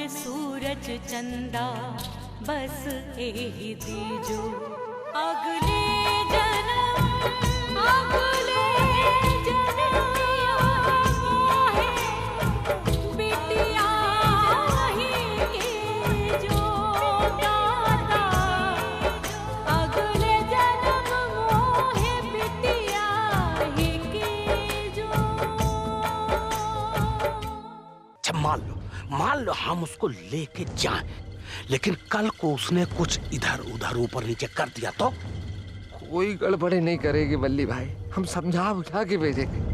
में सूरज चंदा बस यही दीजो अगले जन्म मोहे बिटिया ही के जो दाता अगले जन्म मोहे बिटिया ही के जो। मान लो हम उसको लेके जाएं, लेकिन कल को उसने कुछ इधर उधर ऊपर नीचे कर दिया तो? कोई गड़बड़ी नहीं करेगी बल्ली भाई, हम समझा बुझा के भेजेंगे।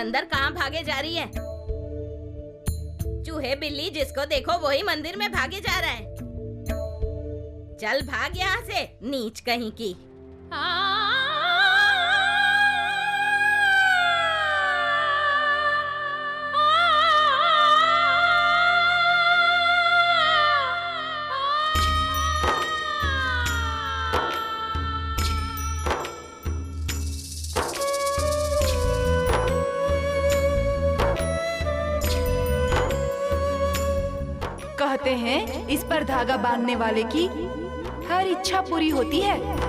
अंदर कहाँ भागे जा रही है? चूहे बिल्ली जिसको देखो वही मंदिर में भागे जा रहा है। चल भाग यहाँ से, नीच कहीं की। कहते हैं इस पर धागा बांधने वाले की हर इच्छा पूरी होती है।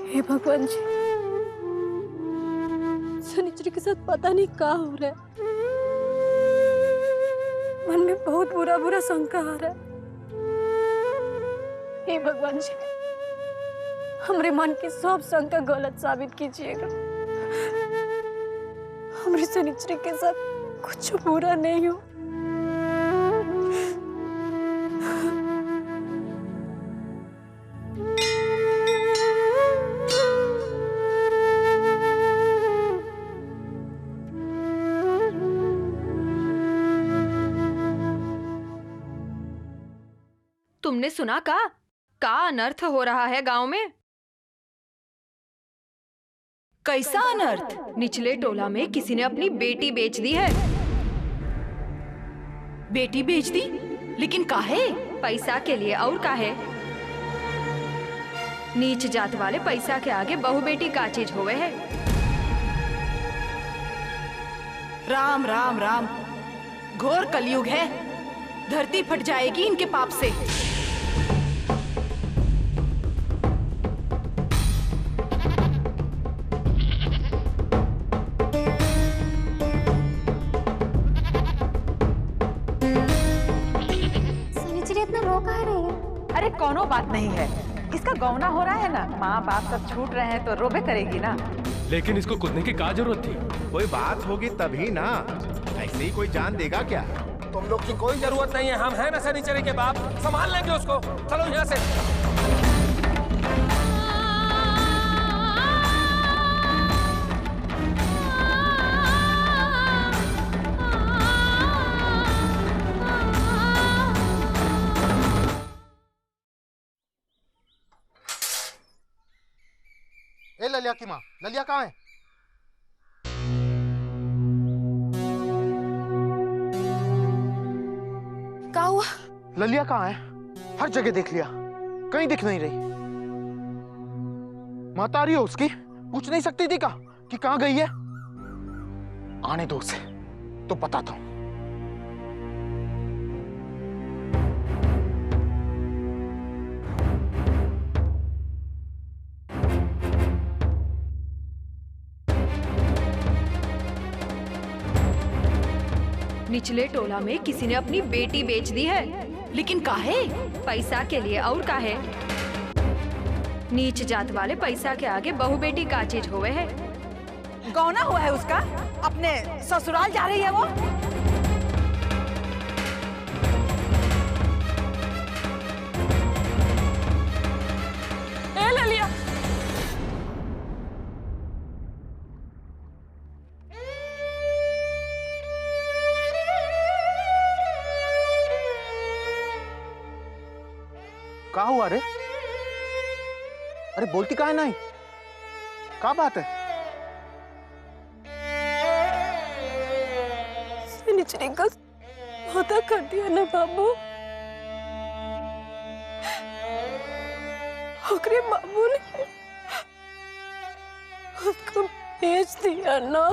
हे भगवान जी, शनिचरी के साथ पता नहीं क्या हो रहा है। मन में बहुत बुरा बुरा शंका आ रहा है। हे भगवान जी, हमारे मन की सब शंका गलत साबित कीजिएगा। हमारे शनिचरी के साथ कुछ बुरा नहीं हो। तुमने सुना का अनर्थ हो रहा है गांव में? कैसा अनर्थ? निचले टोला में किसी ने अपनी बेटी बेच दी है। बेटी बेच दी? लेकिन काहे? पैसा के लिए, और काहे? नीच जात वाले पैसा के आगे बहू बेटी का चीज होवे है। राम राम राम, घोर कलयुग है। धरती फट जाएगी इनके पाप से। बात नहीं है। इसका गौना हो रहा है ना, माँ बाप सब छूट रहे हैं तो रोबे करेगी ना। लेकिन इसको कूदने की क्या जरूरत थी? कोई बात होगी तभी ना, ऐसे ही कोई जान देगा क्या? तुम लोग की कोई जरूरत नहीं है, हम हैं ना सनीचरी के बाप, संभाल लेंगे उसको। चलो यहाँ से। ए ललिया की माँ, ललिया कहाँ है? क्या हुआ? ललिया कहाँ है? हर जगह देख लिया, कहीं दिख नहीं रही। महतारी हो उसकी, पूछ नहीं सकती थी का कि कहाँ गई है? आने दो उसे, तो बताता हूँ। निचले टोला में किसी ने अपनी बेटी बेच दी है, लेकिन काहे? पैसा के लिए। और काहे? नीच जात वाले पैसा के आगे बहू बेटी का चीज होवे है। गौना हुआ है उसका, अपने ससुराल जा रही है वो। ए ललिया, क्या हुआ रे? अरे बोलती काहे नहीं? क्या बात है? सनीचरी का सौदा कर दिया ना बाबू। ओकरे बाबू ने उसको बेच दिया ना।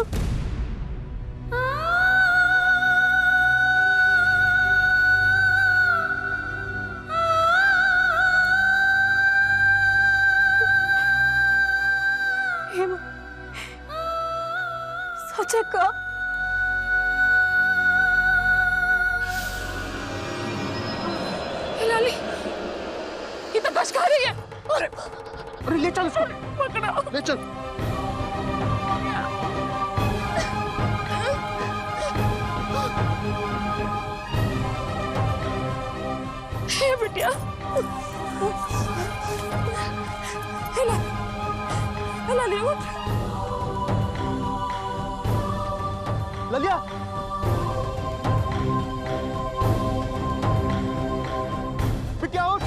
सच है का? लाली, ये तो बच खा रही है। अरे ले चल उसको, पकड़ो। ले चल। हे बिटिया, लाली उठ। ललिया, बिटिया उठ।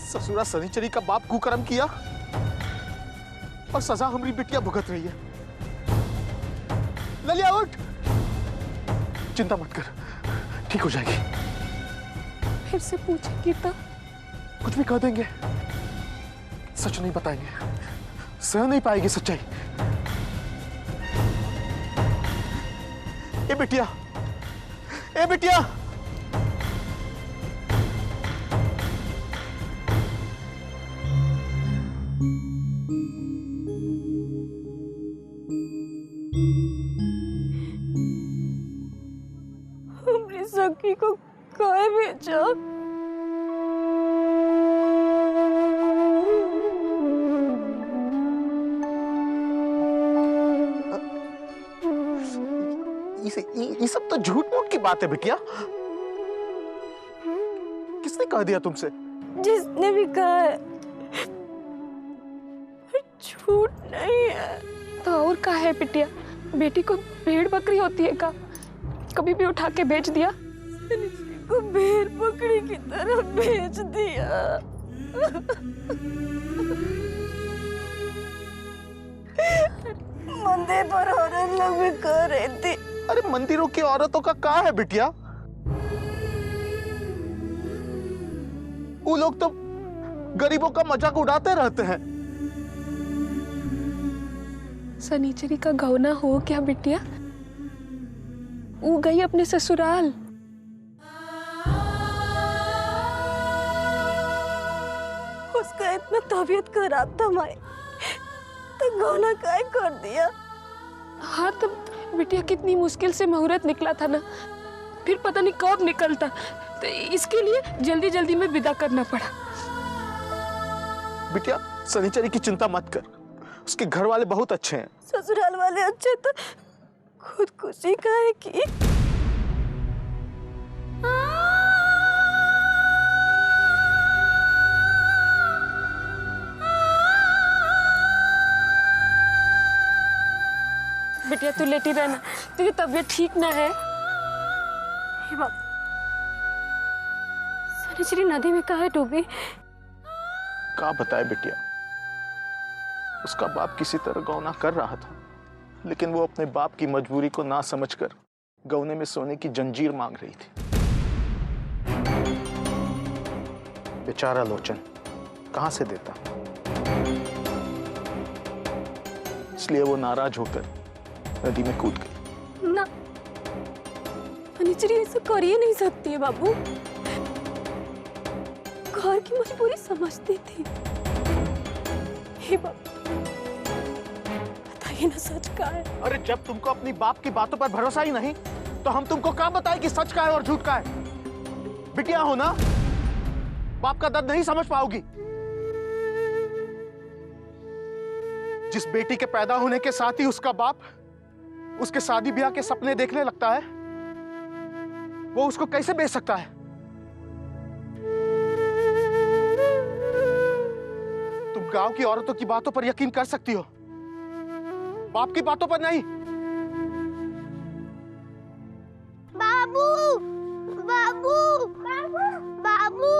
ससुरा सनीचरी का बाप कुकर्म किया और सजा हमारी बिटिया भुगत रही है। ललिया उठ। चिंता मत कर, ठीक हो जाएगी। फिर से पूछेगी तो कुछ भी कह देंगे, सच नहीं बताएंगे, सह नहीं पाएगी सच्चाई। ए बिटिया, ए बिटिया, हमारी सखी को काहे भेजा? ये सब तो झूठ मूठ की बात है बिटिया। किसने कह दिया तुमसे? जिसने भी कहा है, झूठ नहीं है। तो और कहा है बिटिया? बेटी को भेड़ बकरी होती है का? कभी भी उठा के बेच दिया? को भेड़ बकरी की तरह बेच दिया। मंदिर पर औरत लोग भी कह रही थी। अरे मंदिरों की औरतों का क्या है बिटिया? वो लोग तो गरीबों का मजाक उड़ाते रहते हैं। सनीचरी का गौना हो क्या बिटिया? वो गई अपने ससुराल। उसका इतना तबीयत खराब था माई, तो गौना काय कर दिया। हाँ तो बिटिया कितनी मुश्किल से मुहूर्त निकला था ना, फिर पता नहीं कब निकलता। तो इसके लिए जल्दी जल्दी में विदा करना पड़ा। बिटिया सनीचरी की चिंता मत कर, उसके घर वाले बहुत अच्छे हैं। ससुराल वाले अच्छे तो खुदकुशी का है कि बिटिया तू लेटी रहना, तेरी तबीयत ठीक ना है। हे बाप, सनीचरी नदी में कहाँ डूबी? क्या बताए बिटिया, उसका बाप किसी तरह गौना कर रहा था, लेकिन वो अपने बाप की मजबूरी को ना समझकर गौने में सोने की जंजीर मांग रही थी। बेचारा लोचन कहां से देता, इसलिए वो नाराज होकर नदी में कूद गई। ना, सनीचरी ऐसा कर ही नहीं सकती है बाबू। घर की मजबूरी समझती थी। हे बाबू, बताइए ना सच का है। अरे जब तुमको अपनी बाप की बातों पर भरोसा ही नहीं, तो हम तुमको क्या बताएं कि सच का है और झूठ का है? बिटिया हो ना, बाप का दर्द नहीं समझ पाओगी। जिस बेटी के पैदा होने के साथ ही उसका बाप उसके शादी ब्याह के सपने देखने लगता है, वो उसको कैसे बेच सकता है? तुम गांव की औरतों की बातों पर यकीन कर सकती हो, बाप की बातों पर नहीं। बाबू, बाबू, बाबू, बाबू।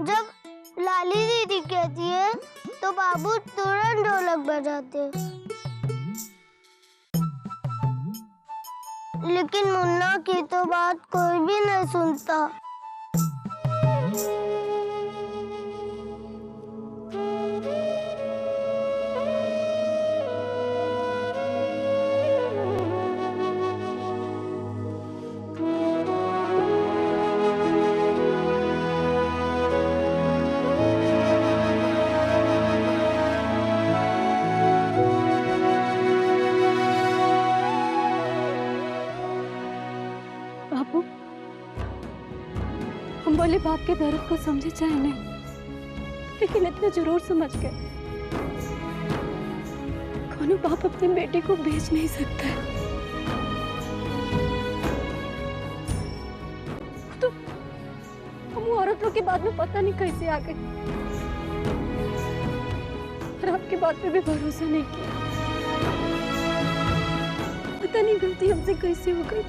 जब लाली दीदी कहती है तो बाबू तुरंत ढोलक बजाते हैं। लेकिन मुन्ना की तो बात कोई भी नहीं सुनता। हम बोले बाप के दर्द को समझे चाहे नहीं, लेकिन इतना जरूर समझ गए, कौनो बाप अपनी बेटी को बेच नहीं सकता है। तो हम औरतों की बात में पता नहीं कैसे आ गए, और आपकी बात पे भी भरोसा नहीं किया। पता नहीं गलती हमसे कैसे हो गई।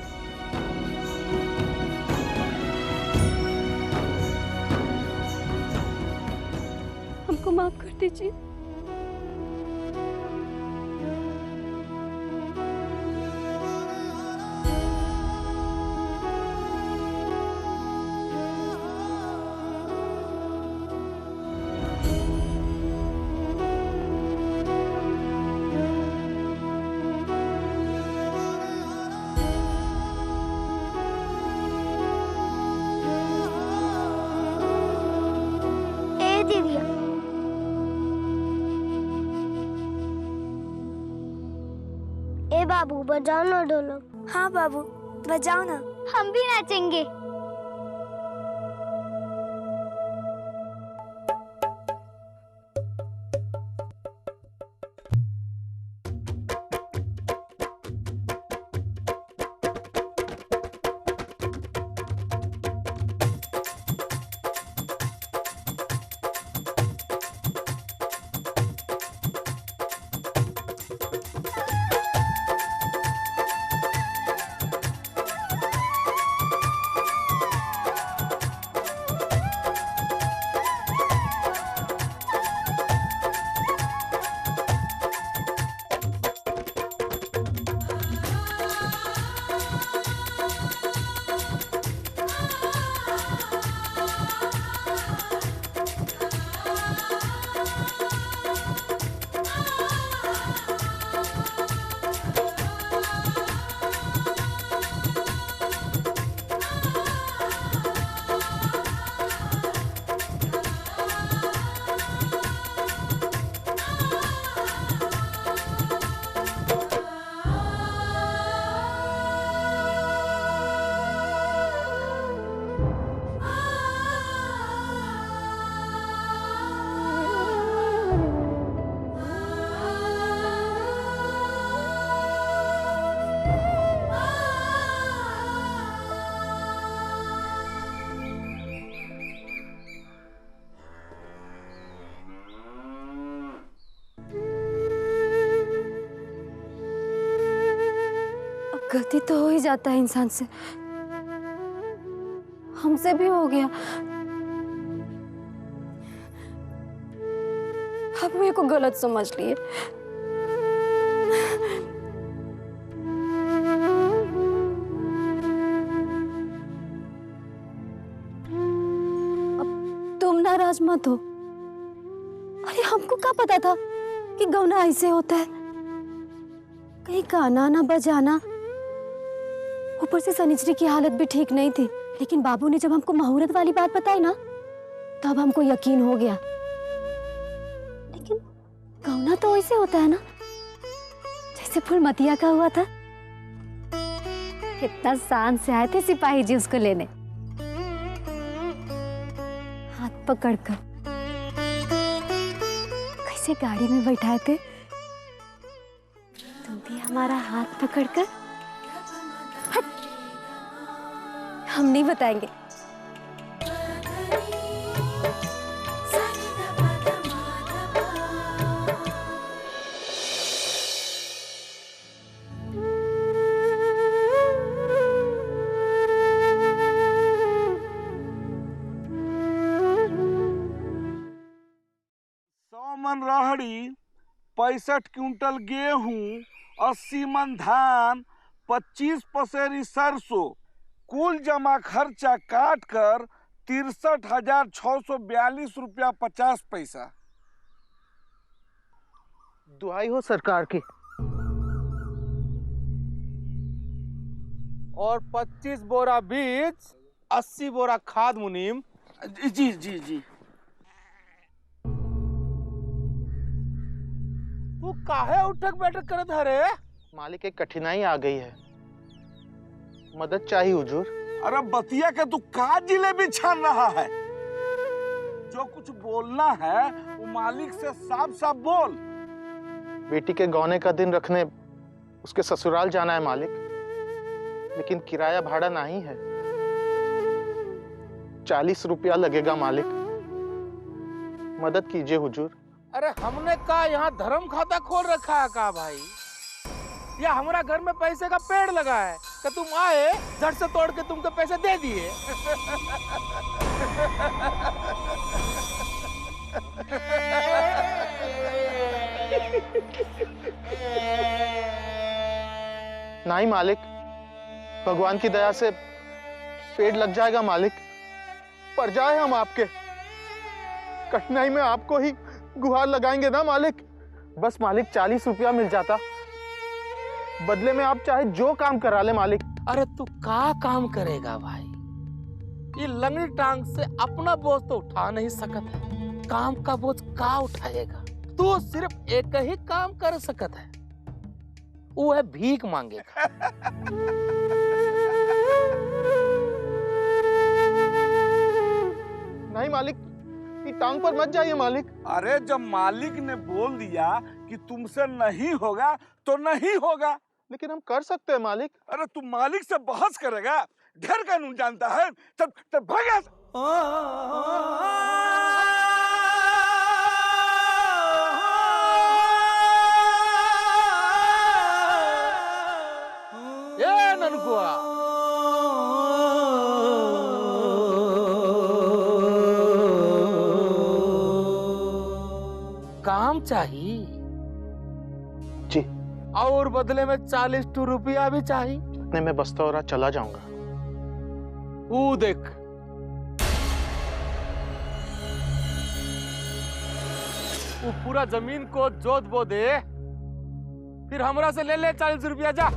हमको माफ कर दीजिए। बाबू बजाओ ना ढोलक। हाँ बाबू बजाओ ना। हम भी नाचेंगे। गलती तो हो ही जाता है इंसान से, हमसे भी हो गया। आप मेरे को गलत समझ लिए। अब तुम नाराज मत हो। अरे हमको क्या पता था कि गौना ऐसे होता है, कहीं गाना ना बजाना, ऊपर से सनिचरी की हालत भी ठीक नहीं थी। लेकिन बाबू ने जब हमको मुहूर्त वाली बात बताई ना, तब हमको यकीन हो गया। लेकिन गौना तो वैसे होता है ना जैसे फुलमतिया का हुआ था। कितना शान से आए थे सिपाही जी उसको लेने, हाथ पकड़कर कैसे गाड़ी में बैठाए थे। तुम भी हमारा हाथ पकड़कर। हम नहीं बताएंगे। मन राहड़ी, 65 क्विंटल गेहूं, 80 मन धान, 25 पसेरी सरसों, कुल जमा खर्चा काट कर 63,642 रुपया 50 पैसा। दुआई हो सरकार की। और 25 बोरा बीज, 80 बोरा खाद मुनीम। जी जी जी। तू काहे उठक बैठक करत हरे? मालिक एक कठिनाई आ गई है, मदद चाहिए हुजूर। अरे बतिया के तू का जिलेबी छान रहा है? जो कुछ बोलना है वो मालिक से साफ साफ बोल। बेटी के गौने का दिन रखने उसके ससुराल जाना है मालिक, लेकिन किराया भाड़ा नहीं है। 40 रुपया लगेगा मालिक, मदद कीजिए हुजूर। अरे हमने का यहाँ धर्म खाता खोल रखा है का भाई? या हमारा घर में पैसे का पेड़ लगा है कि तुम आए झट से तोड़ के तुमको पैसे दे दिए? नहीं मालिक, भगवान की दया से पेड़ लग जाएगा मालिक। पर जाए हम आपके कठिनाई में आपको ही गुहार लगाएंगे ना मालिक। बस मालिक 40 रुपया मिल जाता, बदले में आप चाहे जो काम करा ले मालिक। अरे तू का काम करेगा भाई? ये लंगड़ी टांग से अपना बोझ तो उठा नहीं सकत है, काम का बोझ का उठाएगा? तू सिर्फ एक ही काम कर सकत है, वो है भीख मांगे का। नहीं मालिक, ये टांग पर मत जाइए मालिक। अरे जब मालिक ने बोल दिया कि तुमसे नहीं होगा तो नहीं होगा। लेकिन हम कर सकते हैं मालिक। अरे तू मालिक से बहस करेगा? ढेर कानून जानता है। चल चल भाग यहाँ से। ए ननकुआ, काम चाहिए जी। और बदले में 40 रुपया भी चाहिए। इतने में बस्तौरा चला जाऊंगा। वो देख, वो पूरा जमीन को जोत बो दे, फिर हमरा से ले ले 40 रुपया। जा।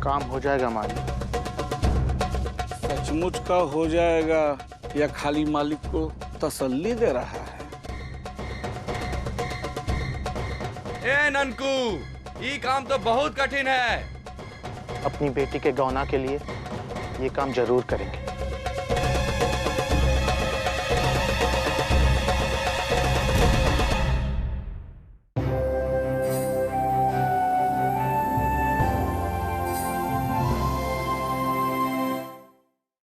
काम हो जाएगा मालिक। सचमुच का हो जाएगा या खाली मालिक को तसल्ली दे रहा है? ए ननकू, ये काम तो बहुत कठिन है। अपनी बेटी के गौना के लिए ये काम जरूर करेंगे।